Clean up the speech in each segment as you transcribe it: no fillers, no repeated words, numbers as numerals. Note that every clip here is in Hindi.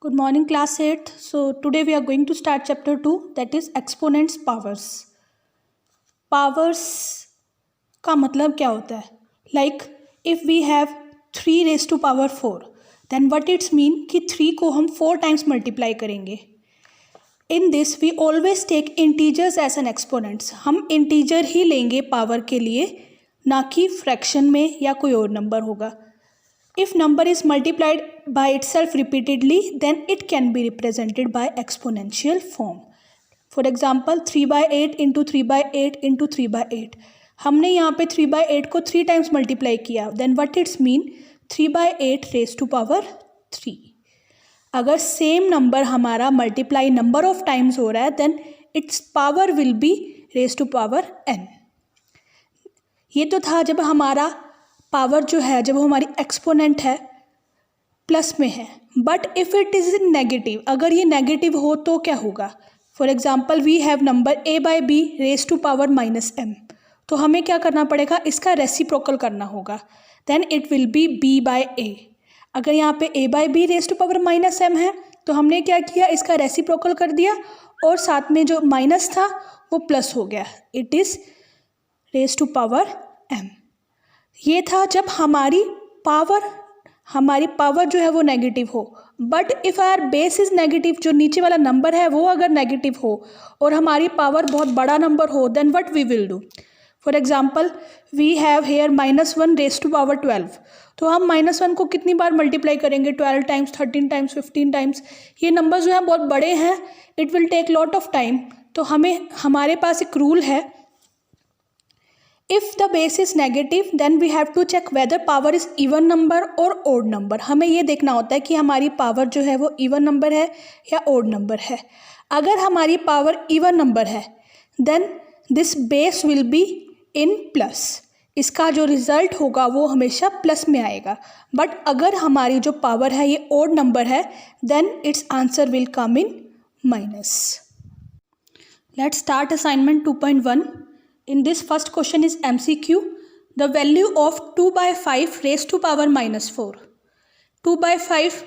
Good morning, class 8. So, today we are going to start chapter 2, that is exponents powers. Powers का मतलब क्या होता है? Like, if we have 3 raised to power 4, then what it's mean कि 3 को हम 4 times multiply करेंगे. In this, we always take integers as an exponents. हम integer ही लेंगे power के लिए, ना कि fraction में या कोई और number होगा. If number is multiplied by itself repeatedly, then it can be represented by exponential form. For example, 3 by 8 into 3 by 8 into 3 by 8. हमने यहाँ पे 3 by 8 को 3 times multiply किया. Then what it's mean? 3 by 8 raised to power 3. अगर same number हमारा multiply number of times हो रहा है, then its power will be raised to power n. ये तो था जब हमारा पावर जो है, जब वो हमारी एक्सपोनेंट है प्लस में है. But if it is in negative, अगर ये नेगेटिव हो तो क्या होगा? For example we have number a by b raise to power minus m. तो हमें क्या करना पड़ेगा? इसका रेसिप्रोकल करना होगा. Then it will be b by a. अगर यहाँ पे a by b raise to power minus m है तो हमने क्या किया? इसका रेसिप्रोकल कर दिया और साथ में जो माइनस था वो प्लस हो गया. It is raise to power m. ये था जब हमारी पावर जो है वो नेगेटिव हो. But if our base is negative, जो नीचे वाला नंबर है वो अगर नेगेटिव हो और हमारी पावर बहुत बड़ा नंबर हो, then what we will do? For example we have here -1 raise to power 12. तो हम -1 को कितनी बार मल्टीप्लाई करेंगे? 12 टाइम्स, 13 टाइम्स, 15 टाइम्स. ये नंबर जो है बहुत बड़े हैं, it will take lot of time. तो हमारे पास एक रूल है, if the base is negative then we have to check whether power is even number or odd number. हमें ये देखना होता है कि हमारी पावर जो है वो even number है या odd number है. अगर हमारी पावर even number है then this base will be in plus. इसका जो रिजल्ट होगा वो हमेशा प्लस में आएगा. बट अगर हमारी जो पावर है ये odd number है then its answer will come in minus. Let's start assignment 2.1. In this first question is MCQ. The value of 2 by 5 raised to power -4. 2 by 5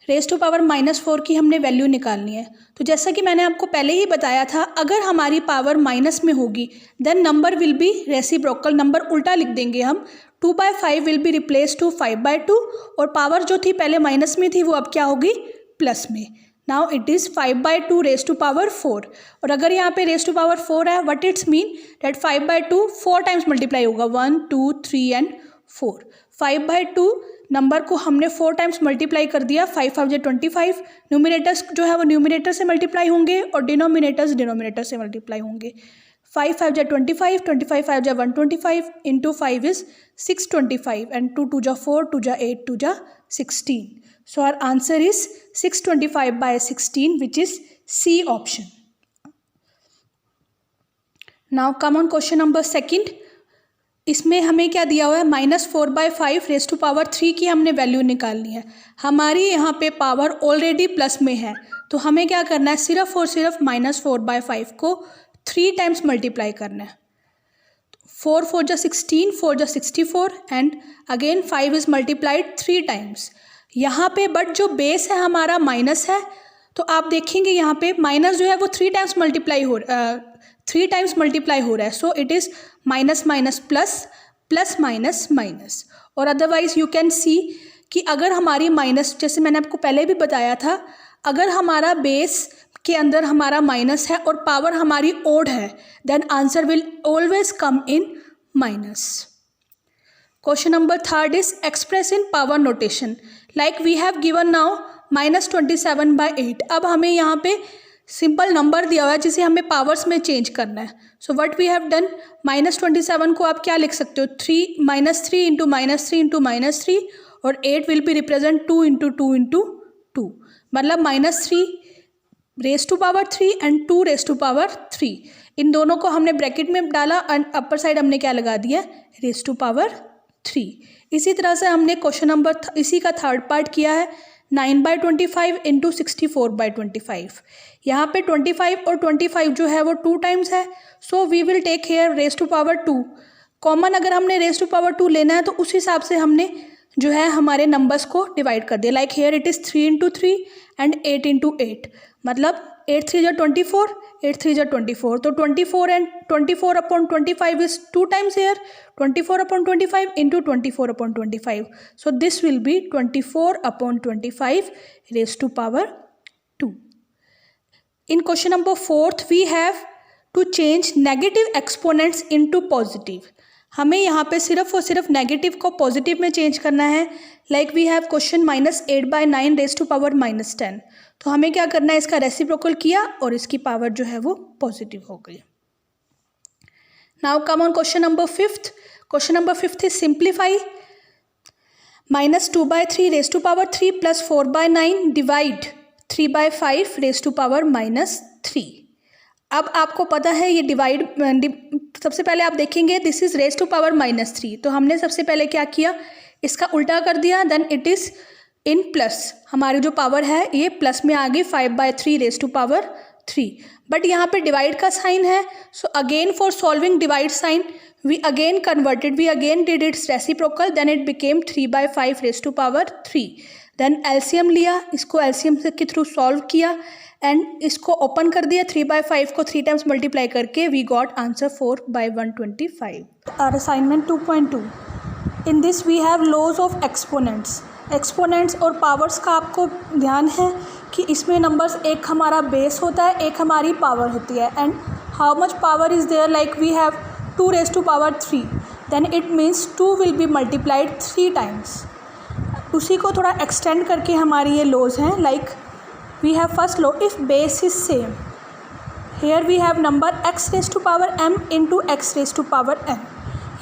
raised to power -4 की हमने वैल्यू निकालनी है. तो जैसा कि मैंने आपको पहले ही बताया था, अगर हमारी पावर माइनस में होगी then number will be reciprocal. Number उल्टा लिख देंगे हम. 2 by 5 will be replace to 5 by 2 और पावर जो थी पहले माइनस में थी वो अब क्या होगी? प्लस में. Now it is 5 by 2 raise to power 4. और अगर यहाँ पे रेज टू पावर 4 है, what it's mean? That 5 by 2 4 times multiply होगा. 1 2 3 एंड 4. 5 by 2 नंबर को हमने 4 टाइम्स मल्टीप्लाई कर दिया. 5 5 25. न्यूमिनेटर्स जो है वो न्यूमिनेटर से मल्टीप्लाई होंगे और डिनोमिनेटर्स डिनोमिनेटर से मल्टीप्लाई होंगे. 5 5 25, 25 5 125 into 5 is 625 and 2 2 4, 2 8, 2 16. So our answer is 625 by 16, which is C option. Now come on question number 2. इसमें हमें क्या दिया हुआ है? -4 by 5 रेज टू पावर 3 की हमने वैल्यू निकालनी है. हमारी यहाँ पे पावर ऑलरेडी प्लस में है तो हमें क्या करना है? सिर्फ और सिर्फ -4 by 5 को 3 टाइम्स मल्टीप्लाई करना है. 4 4 जा 16, 4 जा 64 and again 5 is multiplied 3 times. यहाँ पे बट जो बेस है हमारा माइनस है तो आप देखेंगे यहाँ पे माइनस जो है वो 3 टाइम्स मल्टीप्लाई हो रहा है. So it is minus minus plus, plus minus minus. और अदरवाइज यू कैन सी कि अगर हमारी माइनस, जैसे मैंने आपको पहले भी बताया था, अगर हमारा बेस के अंदर हमारा माइनस है और पावर हमारी ओड है then answer will always come in minus. Question number 3 is express in power notation. Like we have given now -27 by 8. अब हमें यहाँ पे सिंपल नंबर दिया हुआ है जिसे हमें पावर्स में चेंज करना है. So what we have done, -27 को आप क्या लिख सकते हो? 3 इंटू -3 और 8 विल बी रिप्रेजेंट 2 इंटू 2 मतलब -3 raise to power 3 and 2 raise to power 3. इन दोनों को हमने ब्रैकेट में डाला एंड अपर साइड हमने क्या लगा दिया? Raise to power 3. इसी तरह से हमने क्वेश्चन नंबर इसी का थर्ड पार्ट किया है. 9 by 25 इंटू 64 by 25. यहाँ पे 25 और 25 जो है वो 2 टाइम्स है. So we will take here raise to power 2. कॉमन अगर हमने रेज टू पावर 2 लेना है तो उस हिसाब से हमने जो है हमारे नंबर्स को डिवाइड कर दिया। Like here it is 3 into 3 and 8 into 8, मतलब 8 3 जा 24, 8 3 जा 24, तो 24 and 24 upon 25 is 2 times here, 24 upon 25 into 24 upon 25, so this will be 24 upon 25 raise to power 2. In question number 4th we have to change negative exponents into positive. हमें यहाँ पे सिर्फ और सिर्फ नेगेटिव को पॉजिटिव में चेंज करना है. Like we have question -8/9 raise to power -10. तो हमें क्या करना है, इसका रेसिप्रोकल किया और इसकी पावर जो है वो पॉजिटिव हो गई. Now come on question number 5th. Question number 5th is simplify. -2/3 raise to power 3 प्लस 4/9 डिवाइड 3/5 रेज टू पावर -3. अब आपको पता है ये डिवाइड, सबसे पहले आप देखेंगे this is raise to power -3, तो हमने सबसे पहले क्या किया, इसका उल्टा कर दिया, then it is in plus. हमारी जो पावर है ये प्लस में आ गई 5/3 रेज टू पावर 3. बट यहाँ पे डिवाइड का साइन है, so again for solving divide sign we again converted, we again did its reciprocal, then it became 3/5 raise to power 3. Then LCM लिया, इसको एलसीएम के थ्रू सॉल्व किया एंड इसको ओपन कर दिया. 3/5 को 3 टाइम्स मल्टीप्लाई करके we got answer 4/125. Our assignment 2.2. In this we have laws of exponents. Exponents और पावर्स का आपको ध्यान है कि इसमें नंबर्स एक हमारा बेस होता है, एक हमारी पावर होती है. And how much power is there, like we have 2 raise to power 3, then it means 2 will be multiplied 3 times. उसी को थोड़ा एक्सटेंड करके हमारी ये लॉज हैं. Like we have first law, if base is same, here we have number x raise to power m into x raise to power n.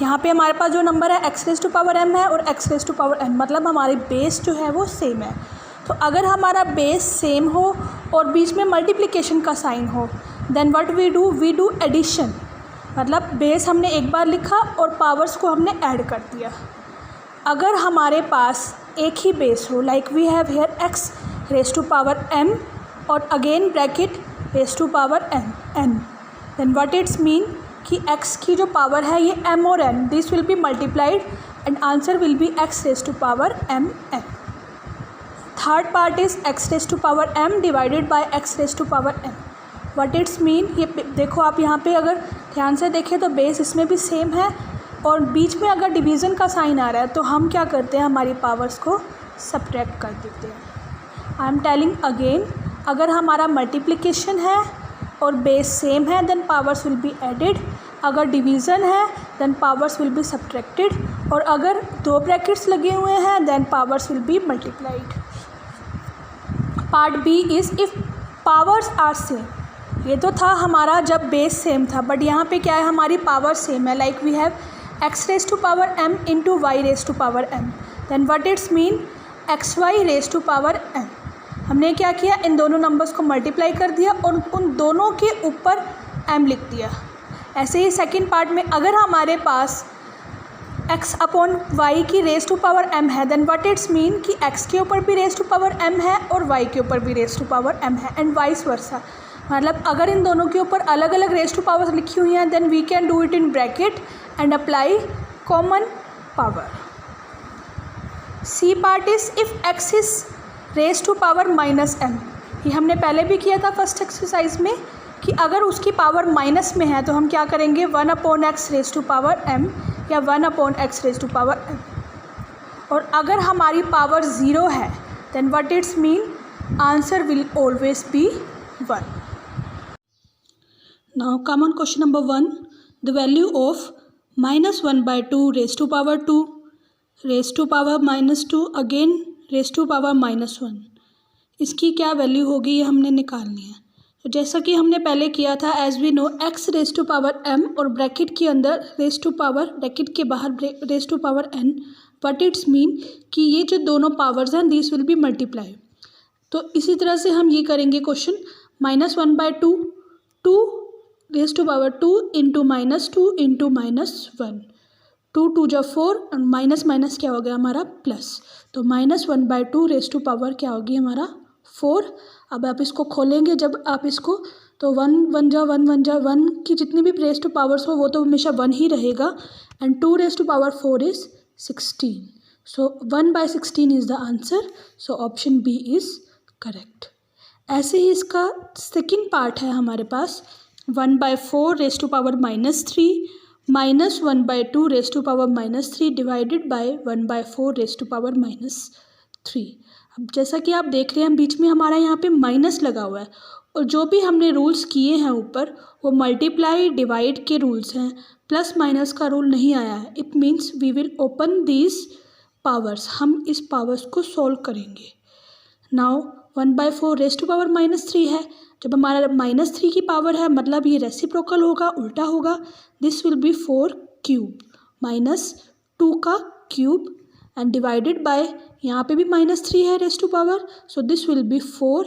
यहाँ पे हमारे पास जो नंबर है x raise to power m है और x raise to power n, मतलब हमारी बेस जो है वो सेम है. तो अगर हमारा बेस सेम हो और बीच में मल्टीप्लिकेशन का साइन हो, then what we do addition, मतलब बेस हमने एक बार लिखा और पावर्स को हमने ऐड कर दिया. अगर हमारे पास एक ही बेस हो, like we have here x raise to power m और again bracket raise to power n, then what it's mean कि x की जो पावर है ये m और n, this will be multiplied and answer will be x raise to power m n. Third part is x raise to power m divided by x raise to power n. What it's mean, ये देखो आप यहाँ पे अगर ध्यान से देखें तो बेस इसमें भी सेम है और बीच में अगर डिवीज़न का साइन आ रहा है तो हम क्या करते हैं, हमारी पावर्स को सब्ट्रैक्ट कर देते हैं. आई एम टेलिंग अगेन, अगर हमारा मल्टीप्लिकेशन है और बेस सेम है then powers will be added, अगर डिवीज़न है then powers will be subtracted, और अगर 2 ब्रैकेट्स लगे हुए हैं then powers will be multiplied. Part b is if powers are same. ये तो था हमारा जब बेस सेम था, बट यहाँ पे क्या है, हमारी पावर सेम है. Like we have x raise to power m into y raise to power m, then what it's mean xy raise to power m. हमने क्या किया, इन दोनों नंबर्स को मल्टीप्लाई कर दिया और उन दोनों के ऊपर m लिख दिया. ऐसे ही सेकंड पार्ट में अगर हमारे पास x अपॉन वाई की रेज टू पावर m है, देन व्हाट इट्स मीन कि x के ऊपर भी रेज टू पावर m है और y के ऊपर भी रेज टू पावर m है, एंड वाइस वर्सा. मतलब अगर इन दोनों के ऊपर अलग अलग रेज टू पावर्स लिखी हुई हैं then we can do it in bracket and apply common power. C part is if x is raise to power -m. ये हमने पहले भी किया था फर्स्ट एक्सरसाइज में कि अगर उसकी पावर माइनस में है तो हम क्या करेंगे, 1/x raise to power m या 1/x raise to power m. और अगर हमारी पावर 0 है then what it's mean, answer will always be 1. Now come on question number 1. The value of -1/2 raised to power 2 raised to power -2 again raised to power -1, इसकी क्या वैल्यू होगी ये हमने निकालनी है. तो जैसा कि हमने पहले किया था, as we know x raise to power m और ब्रैकेट के अंदर रेज टू पावर, ब्रैकेट के बाहर raise to power n. But it's mean कि ये जो दोनों पावर्स हैं दिस विल बी मल्टीप्लाई. तो इसी तरह से हम ये करेंगे question, -1/2 2 raise to power 2 into -2 into -1, 2 2 जा 4 और माइनस माइनस क्या हो गया हमारा प्लस. तो -1/2 रेज टू पावर क्या होगी हमारा 4. अब आप इसको खोलेंगे जब आप इसको, तो 1 1 जा 1 1 जा 1 की जितनी भी रेज टू पावर्स हो वो तो हमेशा 1 ही रहेगा, and 2 raise to power 4 is 16. So 1/16 is the answer, so option B is correct. ऐसे ही इसका सेकंड पार्ट है हमारे पास 1/4 raise to power -3 minus 1/2 raise to power -3 divided by 1/4 raise to power -3। अब जैसा कि आप देख रहे हैं बीच में हमारा यहाँ पे माइनस लगा हुआ है, और जो भी हमने रूल्स किए हैं ऊपर वो मल्टीप्लाई डिवाइड के रूल्स हैं, प्लस माइनस का रूल नहीं आया है। It means we will open these powers, हम इस पावर्स को सॉल्व करेंगे। नाउ 1/4 रेज़ टू पावर -3 है, जब हमारा -3 की पावर है मतलब ये रेसिप्रोकल होगा, उल्टा होगा। दिस विल बी 4 क्यूब -2 का क्यूब एंड डिवाइडेड बाय, यहाँ पे भी -3 है raise to power, so this will be 4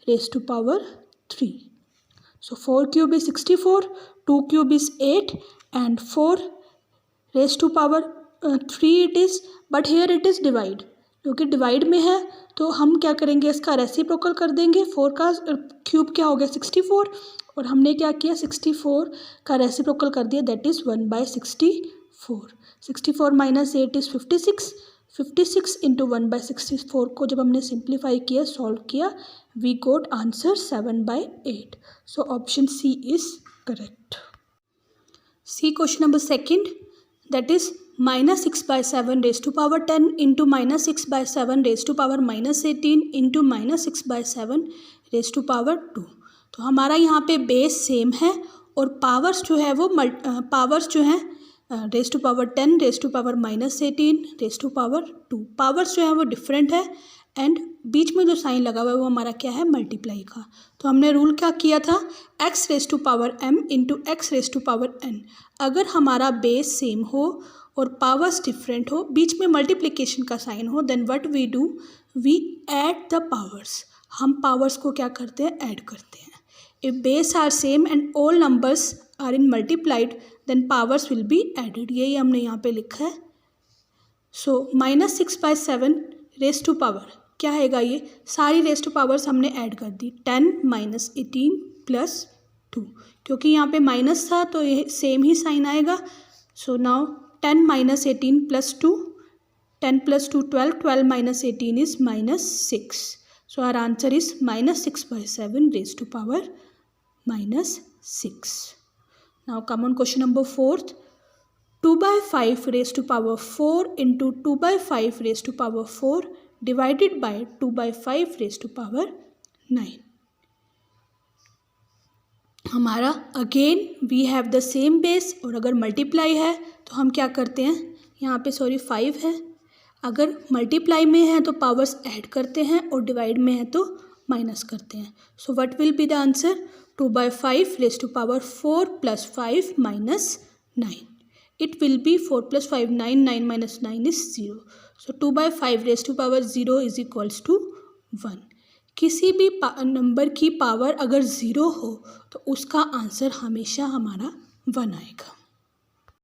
raise to power 3। So 4 cube is 64, 2 cube is 8 and 4 raise to power 3 it is, but here it is divide, क्योंकि डिवाइड में है तो हम क्या करेंगे, इसका रेसिप्रोकल कर देंगे। 4 का क्यूब क्या हो गया 64, और हमने क्या किया 64 का रेसिप्रोकल कर दिया, that is 1/64। 64 minus 8 is 56, 56 into 1/64 को जब हमने सिंप्लीफाई किया, सॉल्व किया, we got answer 7/8। So option C is correct. See question number second, that is -6/7 raise to power 10 into -6/7 raise to power -18 into -6/7 raise to power 2। तो हमारा यहाँ पे बेस सेम है और पावर्स जो है वो पावर्स जो हैं raise to power 10 raise to power -18 raise to power 2, powers जो है वो डिफरेंट है, एंड बीच में जो साइन लगा हुआ है वो हमारा क्या है, मल्टीप्लाई का। तो हमने रूल क्या किया था, x raise to power m into x raise to power n। अगर हमारा बेस सेम हो और पावर्स डिफरेंट हो, बीच में मल्टीप्लिकेशन का साइन हो, then what we do, we add the powers, हम पावर्स को क्या करते हैं, ऐड करते हैं। If base are same and all numbers are in multiplied then powers will be added, यही हमने यहाँ पे लिखा है। सो -6/7 रेज़ टू पावर क्या हैगा, ये सारी रेज़ टू पावर्स हमने ऐड कर दी, 10 - 18 + 2, क्योंकि यहाँ पे माइनस था तो ये सेम ही साइन आएगा। So now 10 - 18 + 2, 10 + 2 12, 12 - 18 is -6। So our answer is -6/7 raise to power -6। Now come on question number fourth, 2/5 raise to power 4 into 2/5 raise to power 4 divided by 2/5 raise to power 9। हमारा again we have the same base, और अगर मल्टीप्लाई है तो हम क्या करते हैं, यहाँ पे 5 है, अगर मल्टीप्लाई में है तो पावर्स ऐड करते हैं और डिवाइड में है तो माइनस करते हैं। So what will be the answer, 2/5 raise to power 4 + 5 - 9। It will be 4 + 5 9, 9 - 9 is 0. So 2/5 raise to power 0 is equals to 1। किसी भी नंबर की पावर अगर 0 हो तो उसका आंसर हमेशा हमारा 1 आएगा।